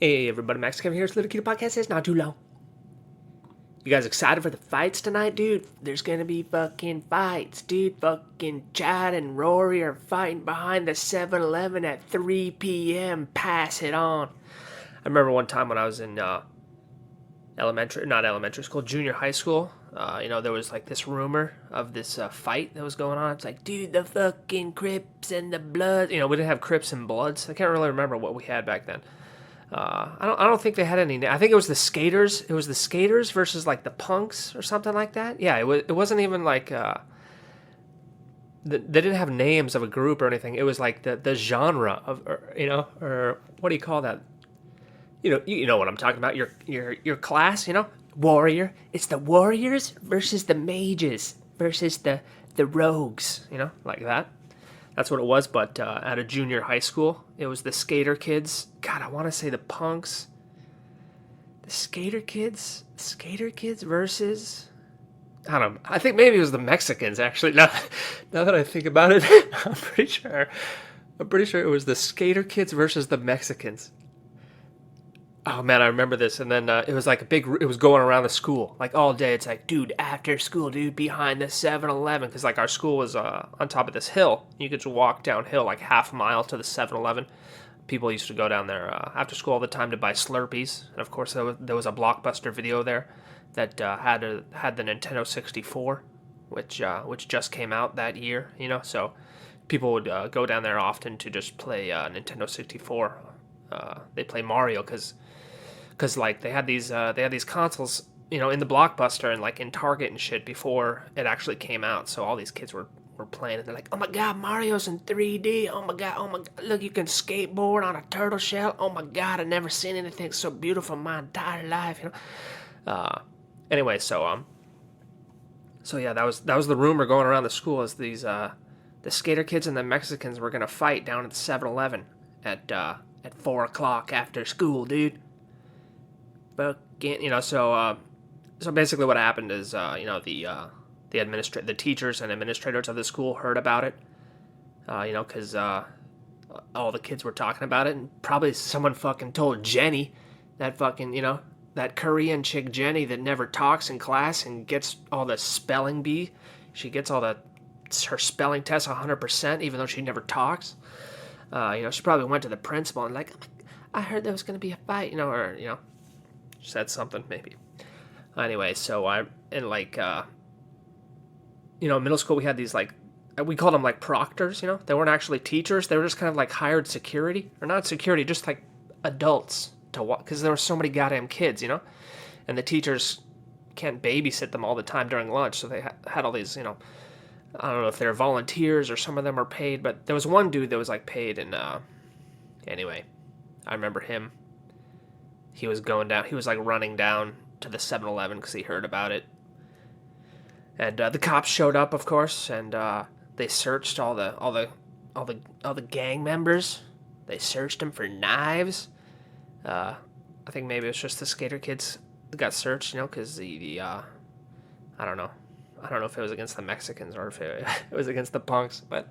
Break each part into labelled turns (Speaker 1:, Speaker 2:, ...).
Speaker 1: Hey everybody, Max Kevin here. It's Little Kitty Podcast. It's not too long. You guys excited for the fights tonight, dude? There's gonna be fucking fights, dude. Fucking Chad and Rory are fighting behind the 7-Eleven at 3 p.m. Pass it on. I remember one time when I was in not elementary school, junior high school. There was like this rumor of this fight that was going on. It's like, dude, the fucking Crips and the Bloods. We didn't have Crips and Bloods. I can't really remember what we had back then. I don't think they had any. I think it was the skaters. It was the skaters versus like the punks or something like that. Yeah, it wasn't even like they didn't have names of a group or anything. It was like the genre of or what do you call that? You know what I'm talking about. Your class. Warrior. It's the warriors versus the mages versus the rogues. Like that. That's what it was, but at a junior high school, it was the skater kids. God, I want to say the punks. The skater kids versus, I don't know. I think maybe it was the Mexicans, actually. Now that I think about it, I'm pretty sure it was the skater kids versus the Mexicans. Oh man, I remember this. And then it was like it was going around the school, like all day. It's like, dude, after school, dude, behind the 7-Eleven. Because like our school was on top of this hill. You could just walk downhill like half a mile to the 7-Eleven. People used to go down there after school all the time to buy Slurpees. And of course, there was a Blockbuster video there that had the Nintendo 64, which just came out that year, So people would go down there often to just play Nintendo 64. They play Mario because like they had these consoles, in the Blockbuster and like in Target and shit before it actually came out. So all these kids were playing and they're like, oh my god, Mario's in 3D. Oh my god, look, you can skateboard on a turtle shell. Oh my god, I've never seen anything so beautiful in my entire life. Anyway, so yeah, that was the rumor going around the school, is these the skater kids and the Mexicans were gonna fight down at the 7-Eleven at 4 o'clock after school, dude. But so basically what happened is the teachers and administrators of the school heard about it, because all the kids were talking about it, and probably someone fucking told Jenny, that fucking that Korean chick Jenny that never talks in class and gets all the spelling bee. She gets all her spelling tests 100%, even though she never talks. She probably went to the principal and like, I heard there was going to be a fight, or said something maybe. Anyway, so middle school we had these like, we called them like proctors. They weren't actually teachers. They were just kind of like hired security, or not security, just like adults to watch, because there were so many goddamn kids, and the teachers can't babysit them all the time during lunch, so they had all these, I don't know if they're volunteers or some of them are paid, but there was one dude that was like paid, and anyway, I remember him. He was like running down to the 7-Eleven because he heard about it. And the cops showed up, of course, and they searched all the gang members. They searched them for knives. I think maybe it's just the skater kids that got searched, because I don't know. I don't know if it was against the Mexicans or if it was against the punks, but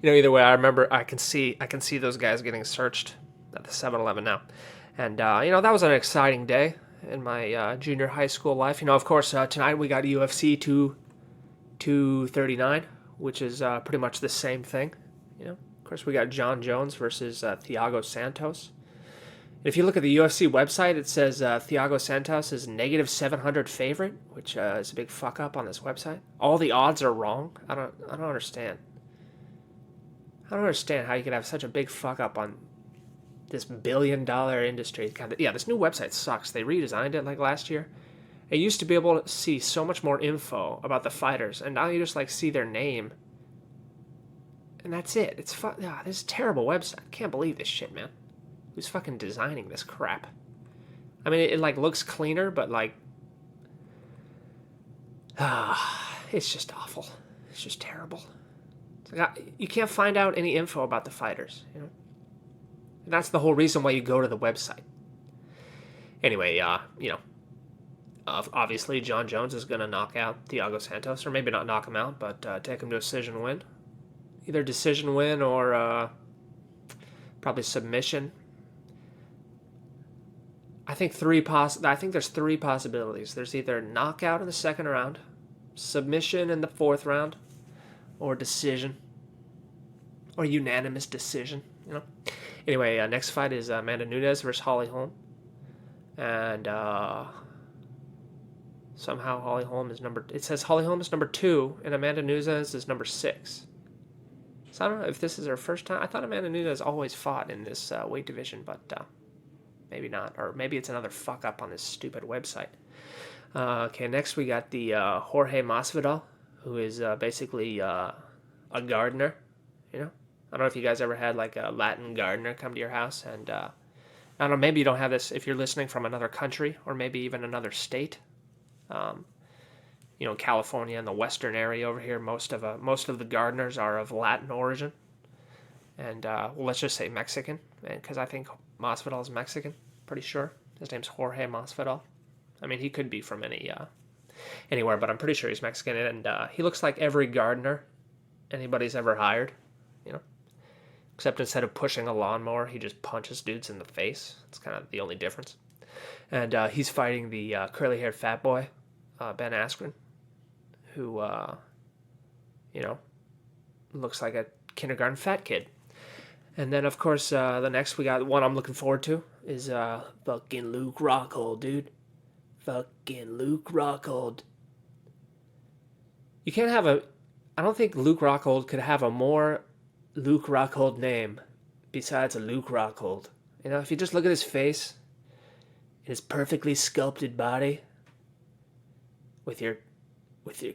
Speaker 1: either way, I remember I can see those guys getting searched at the 7-Eleven now. And, that was an exciting day in my junior high school life. Of course, tonight we got UFC 239, which is pretty much the same thing. Of course, we got John Jones versus Thiago Santos. And if you look at the UFC website, it says Thiago Santos is -700 favorite, which is a big fuck up on this website. All the odds are wrong. I don't understand. I don't understand how you could have such a big fuck up on this billion-dollar industry. God, yeah, this new website sucks. They redesigned it like last year. It used to be able to see so much more info about the fighters, and now you just like see their name, and that's it. It's this is a terrible website. I can't believe this shit, man. Who's fucking designing this crap? I mean, it like looks cleaner, but like, it's just awful. It's just terrible. It's like, you can't find out any info about the fighters, And that's the whole reason why you go to the website. Anyway, obviously John Jones is going to knock out Thiago Santos, or maybe not knock him out, but take him to a decision win. Either decision win or probably submission. I think there's three possibilities. There's either knockout in the second round, submission in the fourth round, or decision, or unanimous decision. Anyway, next fight is Amanda Nunes versus Holly Holm, and somehow Holly Holm is number. It says Holly Holm is number 2, and Amanda Nunes is number 6. So I don't know if this is her first time. I thought Amanda Nunes always fought in this weight division, but maybe not. Or maybe it's another fuck up on this stupid website. Okay, next we got the Jorge Masvidal, who is basically a gardener. I don't know if you guys ever had like a Latin gardener come to your house, and I don't know, maybe you don't have this if you're listening from another country or maybe even another state. California and the western area over here, most of the gardeners are of Latin origin, and let's just say Mexican, because I think Masvidal is Mexican. Pretty sure his name's Jorge Masvidal. I mean, he could be from anywhere, but I'm pretty sure he's Mexican, and he looks like every gardener anybody's ever hired. Except instead of pushing a lawnmower, he just punches dudes in the face. It's kind of the only difference. And he's fighting the curly-haired fat boy, Ben Askren, who, looks like a kindergarten fat kid. And then, of course, the next we got one I'm looking forward to is fucking Luke Rockhold, dude. Fucking Luke Rockhold. You can't have I don't think Luke Rockhold could have a more Luke Rockhold name besides a Luke Rockhold. If you just look at his face, his perfectly sculpted body, with your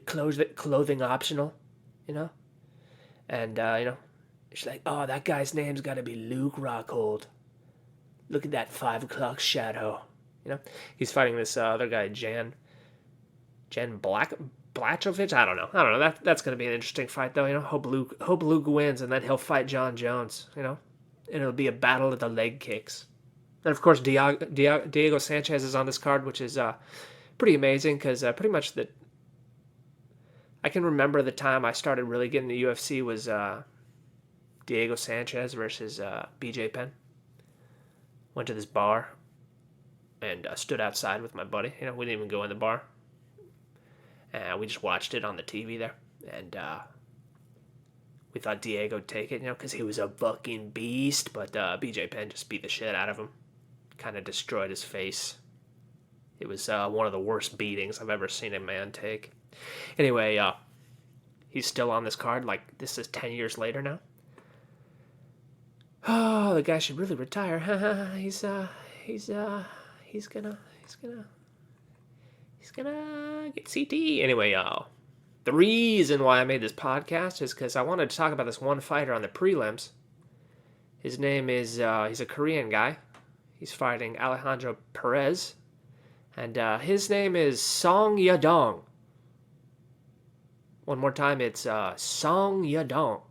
Speaker 1: clothing optional, and it's like, oh, that guy's name's got to be Luke Rockhold. Look at that 5 o'clock shadow. He's fighting this other guy, Jan Blachowicz. I don't know. That's going to be an interesting fight, though. Hope Luke wins, and then he'll fight John Jones. And it'll be a battle of the leg kicks. And of course, Diego Sanchez is on this card, which is pretty amazing because pretty much I can remember the time I started really getting the UFC was Diego Sanchez versus BJ Penn. Went to this bar and stood outside with my buddy. We didn't even go in the bar. We just watched it on the TV there, and we thought Diego would take it, because he was a fucking beast, but BJ Penn just beat the shit out of him, kind of destroyed his face. It was one of the worst beatings I've ever seen a man take. Anyway, he's still on this card, like this is 10 years later now. Oh, the guy should really retire. He's gonna get CT. Anyway, the reason why I made this podcast is because I wanted to talk about this one fighter on the prelims. His name is, he's a Korean guy. He's fighting Alejandro Perez. And his name is Song Yadong. One more time, it's Song Yadong.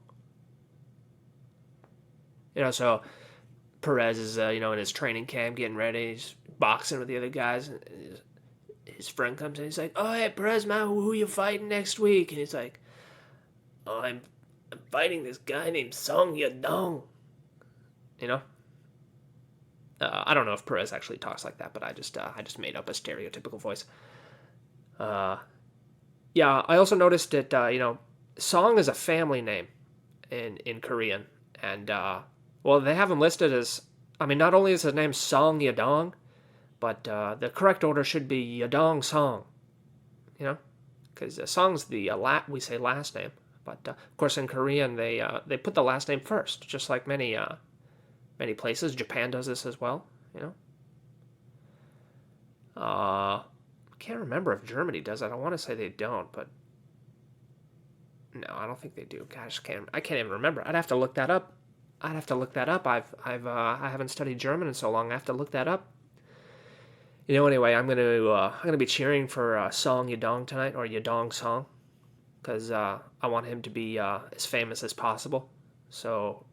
Speaker 1: So Perez is, in his training camp getting ready. He's boxing with the other guys. His friend comes in, he's like, oh, hey, Perez, man, who you fighting next week? And he's like, oh, I'm fighting this guy named Song Yadong. I don't know if Perez actually talks like that, but I just made up a stereotypical voice. Yeah, I also noticed that, Song is a family name in Korean. And, they have him listed as, not only is his name Song Yadong, but the correct order should be Yadong Song, because Song's the we say last name, but of course in Korean they put the last name first, just like many places. Japan does this as well, I can't remember if Germany does it. I want to say they don't, but no, I don't think they do. Gosh, I can't even remember. I'd have to look that up. I haven't studied German in so long. I have to look that up. Anyway, I'm gonna be cheering for Song Yadong tonight, or Yadong Song, because I want him to be as famous as possible. So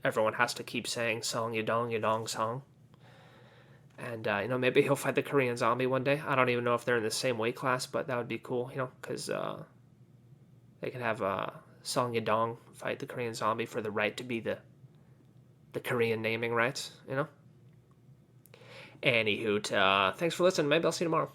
Speaker 1: everyone has to keep saying Song Yadong, Yadong Song. And maybe he'll fight the Korean Zombie one day. I don't even know if they're in the same weight class, but that would be cool. Because they could have Song Yadong fight the Korean Zombie for the right to be the Korean naming rights. Anywho, thanks for listening. Maybe I'll see you tomorrow.